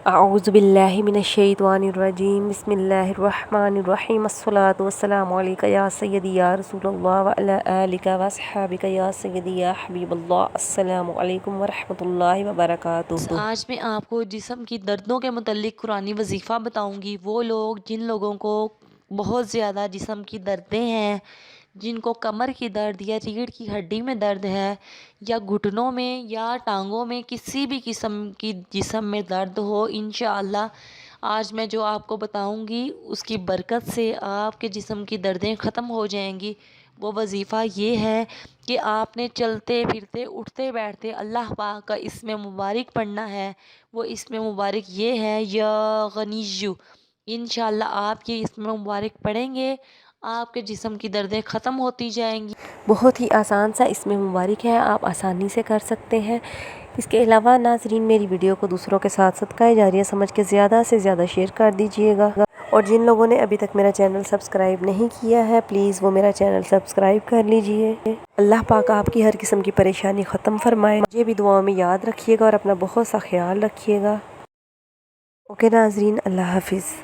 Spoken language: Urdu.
اعوذ باللہ من الشیطان الرجیم بسم اللہ الرحمن الرحیم الصلاۃ والسلام علیک یا سیدی یا رسول اللہ وعلی آلک واصحابک یا سیدی یا حبیب اللہ۔ السلام علیکم ورحمۃ اللہ وبرکاتہ۔ آج میں آپ کو جسم کی دردوں کے متعلق قرآنی وظیفہ بتاؤں گی۔ وہ لوگ جن لوگوں کو بہت زیادہ جسم کی دردیں ہیں، جن کو کمر کی درد یا ریڑھ کی ہڈی میں درد ہے، یا گھٹنوں میں یا ٹانگوں میں کسی بھی قسم کی جسم میں درد ہو، انشاءاللہ آج میں جو آپ کو بتاؤں گی اس کی برکت سے آپ کے جسم کی دردیں ختم ہو جائیں گی۔ وہ وظیفہ یہ ہے کہ آپ نے چلتے پھرتے اٹھتے بیٹھتے اللہ پاک کا اسم مبارک پڑھنا ہے۔ وہ اسم مبارک یہ ہے یا غنیّو۔ انشاءاللہ آپ یہ اسم مبارک پڑھیں گے، آپ کے جسم کی دردیں ختم ہوتی جائیں گی۔ بہت ہی آسان سا اسم مبارک ہے، آپ آسانی سے کر سکتے ہیں۔ اس کے علاوہ ناظرین میری ویڈیو کو دوسروں کے ساتھ صدقہ جاریہ سمجھ کے زیادہ سے زیادہ شیئر کر دیجئے گا، اور جن لوگوں نے ابھی تک میرا چینل سبسکرائب نہیں کیا ہے پلیز وہ میرا چینل سبسکرائب کر لیجئے۔ اللہ پاک آپ کی ہر قسم کی پریشانی ختم فرمائے۔ مجھے بھی دعاؤں میں یاد رکھیے گا اور اپنا بہت سا خیال رکھیے گا۔ اوکے ناظرین، اللہ حافظ۔